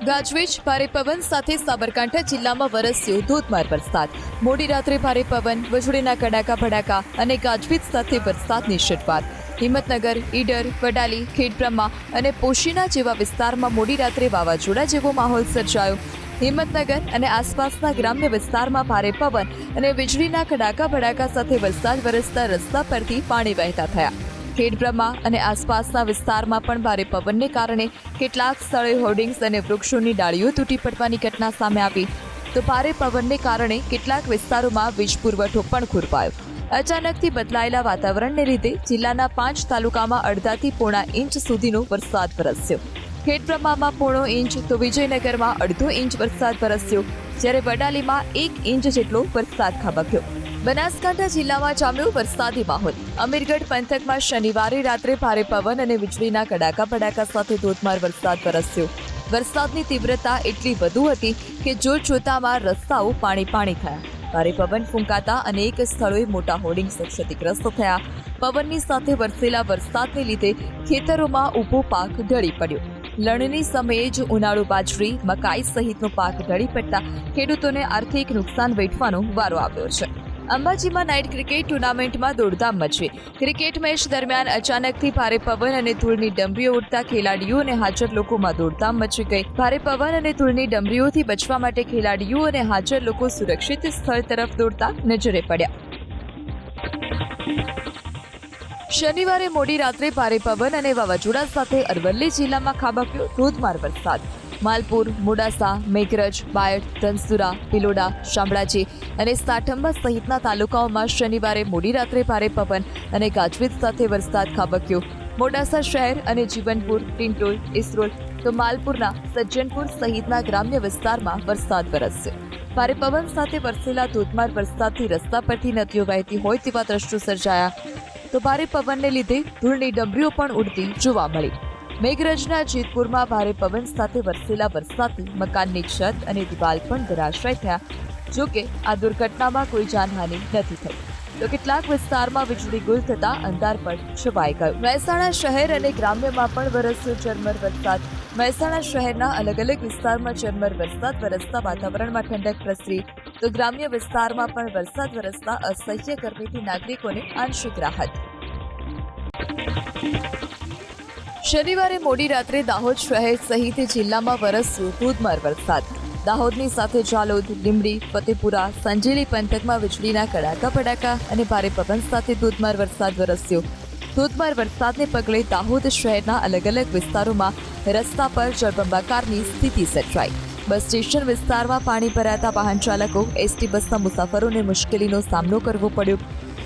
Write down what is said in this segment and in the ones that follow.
ગાજવીજ ભારે પવન સાથે સાબરકાંઠા જિલ્લામાં વરસ્યો ધોધમાર વરસાદ। મોડી રાત્રે ભારે પવન, વીજળીના કડાકા ભડાકા અને ગાજવીજ સાથે વરસાદની શરૂઆત। હિંમતનગર, ઈડર, વડાલી, ખેડબ્રહ્મા અને પોશીના જેવા વિસ્તારમાં મોડી રાત્રે વાવાઝોડા જેવો માહોલ સર્જાયો। હિંમતનગર અને આસપાસના ગ્રામ્ય વિસ્તારમાં ભારે પવન અને વીજળીના કડાકા ભડાકા સાથે વરસાદ વરસતા રસ્તા પરથી પાણી વહેતા થયા। ખેડબ્રહ્મા અને આસપાસના વિસ્તારમાં પણ ભારે પવનને કારણે કેટલાક સ્થળે હોર્ડિંગ્સ અને વૃક્ષોની ડાળીઓ તૂટી પડવાની ઘટના સામે આવી। તો ભારે પવનને કારણે કેટલાક વિસ્તારોમાં વીજ પુરવઠો પણ ખોરવાયો। અચાનકથી બદલાયેલા વાતાવરણને લીધે જિલ્લાના 5 તાલુકામાં અડધાથી પોણા ઇંચ સુધીનો વરસાદ વરસ્યો। ખેડબ્રહ્મામાં પોણો ઇંચ તો વિજયનગરમાં અડધો ઇંચ વરસાદ વરસ્યો, જ્યારે વડાલીમાં 1 ઇંચ જેટલો વરસાદ ખાબક્યો। બનાસકાંઠા જિલ્લામાં જામ્યો વરસાદી માહોલ। અમીરગઢ પંથકમાં શનિવારે રાત્રે ભારે પવન અને વીજળીના કડાકા ભડાકા સાથે ધોધમાર વરસાદ વરસ્યો। વરસાદની તીવ્રતા એટલી વધુ હતી કે જોતજોતામાં રસ્તાઓ પાણી થયા। ભારે પવન ફૂંકાતા અનેક સ્થળોએ મોટા હોર્ડિંગ્સ ક્ષતિગ્રસ્ત થયા। પવનની સાથે વરસેલા વરસાદને લીધે ખેતરોમાં ઊભો પાક ઢળી પડ્યો। લણણી સમયે જ ઉનાળુ બાજરી, મકાઈ સહિતનો પાક ઢળી પડતા ખેડૂતોને આર્થિક નુકસાન વેઠવાનો વારો આવ્યો છે। અંબાજીમાં નાઇટ ક્રિકેટ ટુર્નામેન્ટમાં દોડધામ મચી। ક્રિકેટ મેચ દરમિયાન અચાનકથી ભારે પવન અને ધૂળની ડમરીઓ ઉડતા ખેલાડીઓ અને હાજર લોકોમાં દોડધામ મચી ગઈ। ભારે પવન અને ધૂળની ડમરીઓથી બચવા માટે ખેલાડીઓ અને હાજર લોકો સુરક્ષિત સ્થળ તરફ દોડતા નજરે પડ્યા। શનિવારે મોડી રાત્રે ભારે પવન અને વાવાઝોડા સાથે અરવલ્લી જિલ્લામાં ખાબક્યો ધોધમાર વરસાદ। માલપુર, મોડાસા, મેઘરજ, બાયડ, ધનસુરા, ભિલોડા, શામળાજી અને સાઠંબા સહિતના તાલુકાઓમાં શનિવારે મોડી રાત્રે ભારે પવન અને ગાજવીજ સાથે વરસાદ ખાબક્યો। મોડાસા શહેર અને જીવનપુર, ટિંટોલ, ઇસરોલ તો માલપુરના સજ્જનપુર સહિતના ગ્રામ્ય વિસ્તારમાં વરસાદ વરસ્યો। ભારે પવન સાથે વરસેલા ધોધમાર વરસાદથી રસ્તા પરથી નદીઓ વહેતી હોય તેવા દ્રશ્યો સર્જાયા। તો ભારે પવનને લીધે ધૂળની ડમરીઓ પણ ઉડતી જોવા મળી। મેઘરજના જેતપુરમાં ભારે પવન સાથે વરસેલા વરસાદથી મકાનની છત અને દિવાલ પણ ધરાશાયી થયા। જોકે આ દુર્ઘટનામાં કોઈ જાનહાનિ નથી થઈ, તો કેટલાક વિસ્તારમાં વીજળી ગુલ થતા અંધારપટ છવાઈ ગયો। મહેસાણા શહેર અને ગ્રામ્યમાં પણ વરસ્યો ઝરમર વરસાદ। મહેસાણા શહેરના અલગ અલગ વિસ્તારમાં ઝરમર વરસાદ વરસતા વાતાવરણમાં ઠંડક પ્રસરી, તો ગ્રામ્ય વિસ્તારમાં પણ વરસાદ વરસતા અસહ્ય ગરમીથી નાગરિકોને આંશિક રાહત। શનિવારે મોડી રાત્રે દાહોદ શહેર સહિત જિલ્લામાં વરસ્યો ધોધમાર વરસાદ। દાહોદની સાથે જાલોદ, લીંબડી, ફતેપુરા, સંજેલી પંથકમાં વીજળીના કડાકા ભડાકા અને ભારે પવન સાથે ધોધમાર વરસાદ વરસ્યો। ધોધમાર વરસાદને પગલે દાહોદ શહેરના અલગ અલગ વિસ્તારોમાં રસ્તા પર જળબંબાકારની સ્થિતિ સર્જાઈ। બસ સ્ટેશન વિસ્તારમાં પાણી ભરાતા વાહન ચાલકો, એસટી બસના મુસાફરોને મુશ્કેલીનો સામનો કરવો પડ્યો,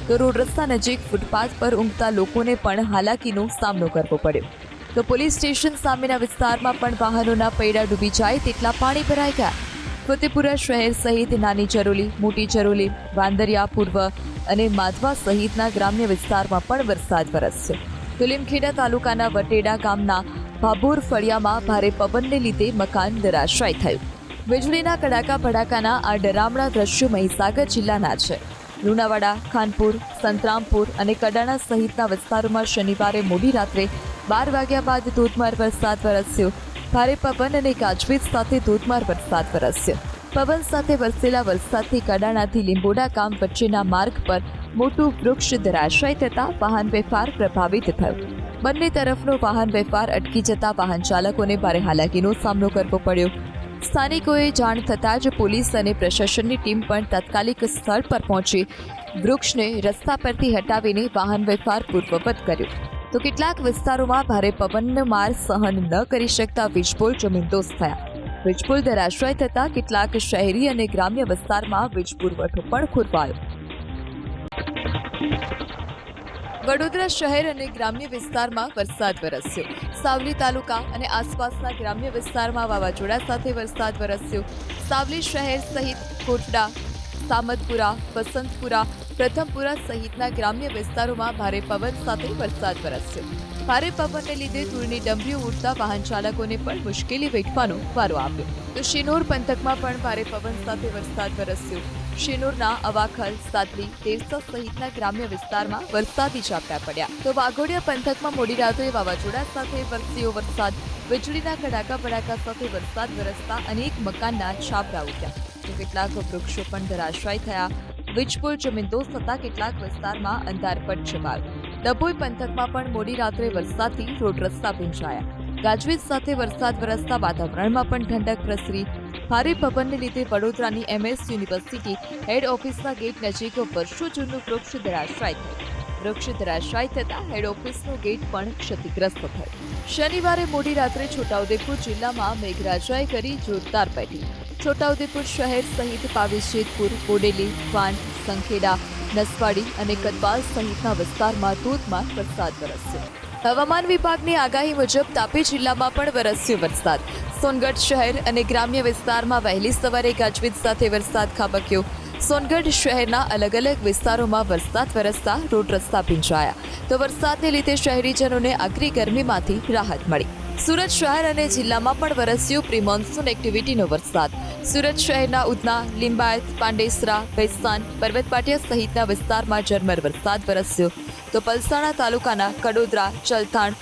તો રોડ રસ્તા નજીક ફૂટપાથ પર ઊંઘતા લોકોને પણ હાલાકીનો સામનો કરવો પડ્યો। તો પોલીસ સ્ટેશન સામેના વિસ્તારમાં પણ વાહનોના પૈડા ડૂબી જાય તેટલા પાણી ભરાઈ ગયા। ફતેપુરા શહેર સહિત નાની ચરોલી, મોટી ચરોલી, વાંદરિયા પૂર્વ અને માધવા સહિતના ગ્રામ્ય વિસ્તારમાં પણ વરસાદ વરસ્યો। તો લીમખેડા તાલુકાના વટેડા ગામના ભાભોર ફળિયામાં ભારે પવનને લીધે મકાન ધરાશાયી થયું। વીજળીના કડાકા ભડાકાના આ ડરામણા દ્રશ્યો મહીસાગર જિલ્લાના છે। લુણાવાડા, ખાનપુર, સંતરામપુર અને કડાણા સહિતના વિસ્તારોમાં શનિવારે મોડી રાત્રે 12 વાગ્યા બાદ ધોધમાર વરસાદ વરસ્યો। ભારે પવન અને ગાજવીજ સાથે ધોધમાર વરસાદ વરસ્યો। પવન સાથે વરસેલા વરસાદથી કડાણાથી લીંબોડા ગામ વચ્ચેના માર્ગ પર મોટું વૃક્ષ ધરાશાયી થતાં વાહન વ્યવહાર પ્રભાવિત થયો। બંને તરફનો વાહન વ્યવહાર અટકી જતા વાહન ચાલકોને ભારે હાલાકીનો સામનો કરવો પડ્યો। સ્થાનિકોએ જાણ થતાં જ પોલીસ અને પ્રશાસનની ટીમ પણ તાત્કાલિક સ્થળ પર પહોંચી વૃક્ષને રસ્તા પરથી હટાવીને વાહન વ્યવહાર પૂર્વવત કર્યો। તો કેટલાક વિસ્તારોમાં ભારે પવનનો માર સહન ન કરી શકતા વીજપોલ જમીનદોસ્ત થયા। વીજપોલ ધરાશાયી થતાં કેટલાક શહેરી અને ગ્રામ્ય વિસ્તારમાં વીજ પુરવઠો પણ ખોરવાયો। વડોદરા શહેર અને ગ્રામ્ય વિસ્તારમાં વરસાદ વરસ્યો। સાવલી તાલુકા અને આસપાસના ગ્રામ્ય વિસ્તારમાં વાવાઝોડા સાથે વરસાદ વરસ્યો। સાવલી શહેર સહિત કોટડા, સામતપુરા, વસંતપુરા, પ્રથમપુરા સહિતના ગ્રામ્ય વિસ્તારોમાં ભારે પવન સાથે વરસાદ વરસ્યો। ભારે પવનને લીધે ધૂળની ડમરીઓ ઉડતા વાહન ચાલકોને પણ મુશ્કેલી વેઠવાનો વારો આવ્યો। તો શિનોર પંથકમાં પણ ભારે પવન સાથે વરસાદ વરસ્યો। શિનોરના અવાખલ, સાદલી, તેરસા સહિતના ગ્રામ્ય વિસ્તારમાં વરસાદી ઝાપટા પડ્યા। તો વાઘોડિયા પંથકમાં મોડી રાત્રે વાવાઝોડા સાથે વરસ્યો વરસાદ। વીજળીના કડાકા ભડાકા સાથે વરસાદ વરસતા અનેક મકાનના છાપરા ઉડ્યા તો કેટલાક વૃક્ષો પણ ધરાશાયી થયા। વીજપોલ જમીનદોસ્ત થતા કેટલાક વિસ્તારમાં અંધારપટ છવાયો। ડભોઈ પંથકમાં પણ મોડી રાત્રે વરસાદથી રોડ રસ્તા ભીંજાયા। ગાજવીજ સાથે વરસાદ વરસતા વાતાવરણમાં પણ ઠંડક પ્રસરી। ભારે પવનને લીધે વડોદરાની MS યુનિવર્સિટી હેડ ઓફિસના ગેટ નજીક વર્ષો જૂનું વૃક્ષ ધરાશાયી થયું। વૃક્ષ ધરાશાયી થતા હેડ ઓફિસનો ગેટ પણ ક્ષતિગ્રસ્ત થયો। શનિવારે મોડી રાત્રે છોટાઉદેપુર જિલ્લામાં મેઘરાજાએ કરી જોરદાર બેટિંગ। છોટાઉદેપુર શહેર સહિત પાવીજેતપુર, બોડેલી, વાંઢ, સંખેડા, નસવાડી અને કદવાલ સહિતના વિસ્તારમાં ધોધમાર વરસાદ વરસ્યો। હવામાન વિભાગની આગાહી મુજબ તાપી જિલ્લામાં પણ વરસ્યો વરસાદ। સોનગઢ શહેર અને ગ્રામ્ય વિસ્તારમાં વહેલી સવારે ગાજવીજ સાથે વરસાદ ખાબક્યો। સોનગઢ શહેરના અલગ અલગ વિસ્તારોમાં વરસાદ વરસતા રોડ રસ્તા ભીંજાયા તો વરસાદને લીધે શહેરીજનોને આકરી ગરમીમાંથી રાહત મળી। સુરત શહેર અને જિલ્લામાં પણ વરસ્યો પ્રી મોન્સૂન એક્ટિવિટીનો વરસાદ। સુરત શહેરના ઉધના, લિંબાયત, પાંડેસરા, ભેસ્તાન, પર્વતપાટિયા સહિતના વિસ્તારમાં ઝરમર વરસાદ વરસ્યો તો પલસાણા તાલુકાના કડોદરા, ચલથાણ,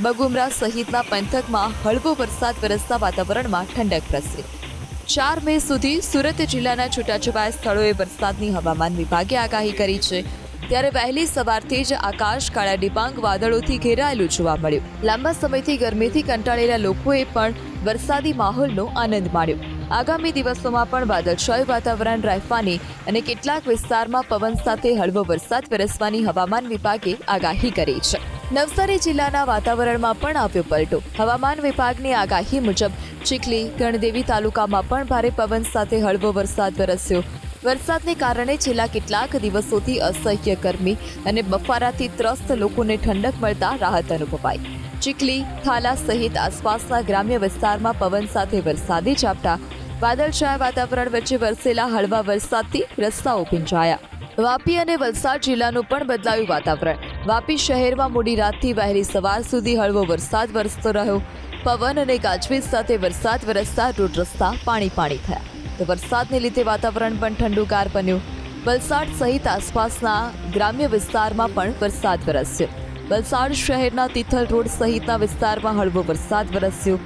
બગુમરા સહિતના પંથકમાં હળવો વરસાદ વરસતા વાતાવરણમાં ઠંડક પ્રસરી। 4 મે સુધી સુરત જિલ્લાના છૂટાછવાયા સ્થળોએ વરસાદની હવામાન વિભાગે આગાહી કરી છે ત્યારે વહેલી સવારથી જ આકાશ કાળા ડિબાંગ વાદળોથી ઘેરાયેલું જોવા મળ્યું। લાંબા સમયથી ગરમીથી કંટાળેલા લોકોએ પણ વરસાદી માહોલનો આનંદ માણ્યો। આગામી દિવસોમાં પણ વાદળછાયું વાતાવરણ રહેવાની અને કેટલાક વિસ્તારમાં પવન સાથે હળવો વરસાદ વરસવાની હવામાન વિભાગે આગાહી કરી છે। નવસારી જિલ્લાના વાતાવરણમાં પણ આવ્યો પલટો। હવામાન વિભાગની આગાહી મુજબ ચીખલી, ગણદેવી તાલુકામાં પણ ભારે પવન સાથે હળવો વરસાદ વરસ્યો। વરસાદને કારણે છેલ્લા કેટલાક દિવસોથી અસહ્ય ગરમી અને બફારાથી ત્રસ્ત લોકોને ઠંડક મળતા રાહત અનુભવાઈ। ચીખલી, થાલા સહિત આસપાસના ગ્રામ્ય વિસ્તારમાં પવન સાથે વરસાદી ઝાપટા, વાદળછાયા વાતાવરણ વચ્ચે વરસેલા હળવા વરસાદથી રસ્તાઓ ભીંજાયા। વાપી અને વલસાડ જિલ્લાનું પણ બદલાયું વાતાવરણ। વાપી શહેરમાં મોડી રાતથી વહેલી સવાર સુધી હળવો વરસાદ વરસતો રહ્યો। પવન અને ગાજવીજ સાથે વરસાદ વરસતા રોડ રસ્તા પાણી થયા તો વરસાદને લીધે વાતાવરણ પણ ઠંડુગાર બન્યું। વલસાડ સહિત આસપાસના ગ્રામ્ય વિસ્તારમાં પણ વરસાદ વરસ્યો। વલસાડ શહેરના તિથલ રોડ સહિતના વિસ્તારમાં હળવો વરસાદ વરસ્યો।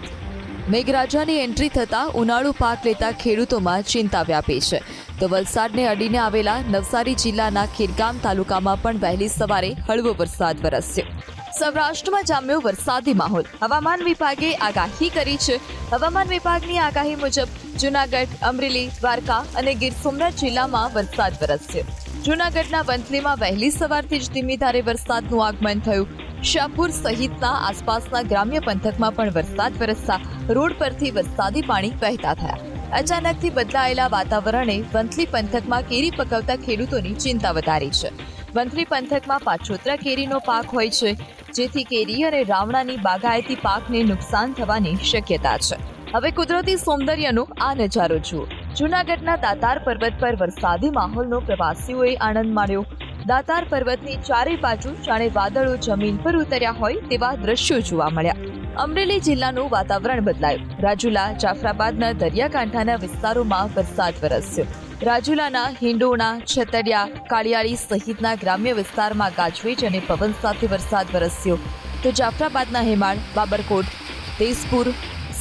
મેઘરાજાની એન્ટ્રી થતાં ઉનાળુ પાક લેતા ખેડૂતોમાં ચિંતા વ્યાપી છે તો વલસાડને અડીને આવેલા નવસારી જિલ્લાના ખેરગામ તાલુકામાં પણ વહેલી સવારે હળવો વરસાદ વરસ્યો। સૌરાષ્ટ્રમાં જામ્યો વરસાદી માહોલ। હવામાન વિભાગે આગાહી કરી છે। હવામાન વિભાગની આગાહી મુજબ જૂનાગઢ, અમરેલી, દ્વારકા અને ગીર સોમનાથ જિલ્લામાં વરસાદ વરસ્યો। જૂનાગઢના વંથલીમાં વહેલી સવારથી જ ધીમી ધારે વરસાદનું આગમન થયું। શાહપુર સહિતના આસપાસના ગ્રામ્ય પંથકમાં પણ વરસાદ વરસતા રોડ પરથી વરસાદી પાણી વહેતા થયા। અચાનકથી બદલાયેલા વાતાવરણે વંથલી પંથકમાં કેરી પકવતા ખેડૂતોની ચિંતા વધારી છે। વંથલી પંથકમાં પાછોતરા કેરીનો પાક હોય છે જેથી કેરી અને રાવણાની બાગાયતી પાકને નુકસાન થવાની શક્યતા છે। હવે કુદરતી સૌંદર્યનો આ નજારો જુઓ। જૂનાગઢના દાતાર પર્વત પર વરસાદી માહોલનો પ્રવાસીઓએ આનંદ માણ્યો। દાતાર પર્વતની ચારે બાજુ જાણે વાદળો જમીન પર ઉતર્યા હોય તેવા દ્રશ્યો જોવા મળ્યા। અમરેલી જિલ્લાનું વાતાવરણ બદલાયું। રાજુલા, જાફરાબાદના દરિયાકાંઠાના વિસ્તારોમાં વરસાદ વરસ્યો। રાજુલાના હિંડોણા, છતડિયા, કાળિયાળી સહિતના ગ્રામ્ય વિસ્તારમાં ગાજવીજ અને પવન સાથે વરસાદ વરસ્યો તો જાફરાબાદના હેમાળ, બાબરકોટ, તેજપુર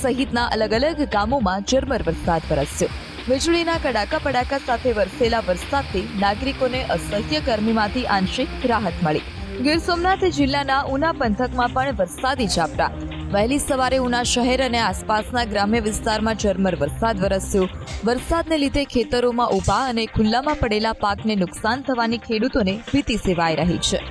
સહિતના અલગ અલગ ગામોમાં ઝરમર વરસાદ વરસ્યો। વીજળીના કડાકા ભડાકા સાથે વરસેલા વરસાદથી નાગરિકોને અસહ્ય ગરમીમાંથી આંશિક રાહત મળી। ગીર સોમનાથ જિલ્લાના ઉના પંથકમાં પણ વરસાદી ઝાપટા। વહેલી સવારે ઉના શહેર અને આસપાસના ગ્રામ્ય વિસ્તારમાં ઝરમર વરસાદ વરસ્યો। વરસાદને લીધે ખેતરોમાં ઊભા અને ખુલ્લામાં પડેલા પાકને નુકસાન થવાની ખેડૂતોને ભીતિ સેવાઈ રહી છે।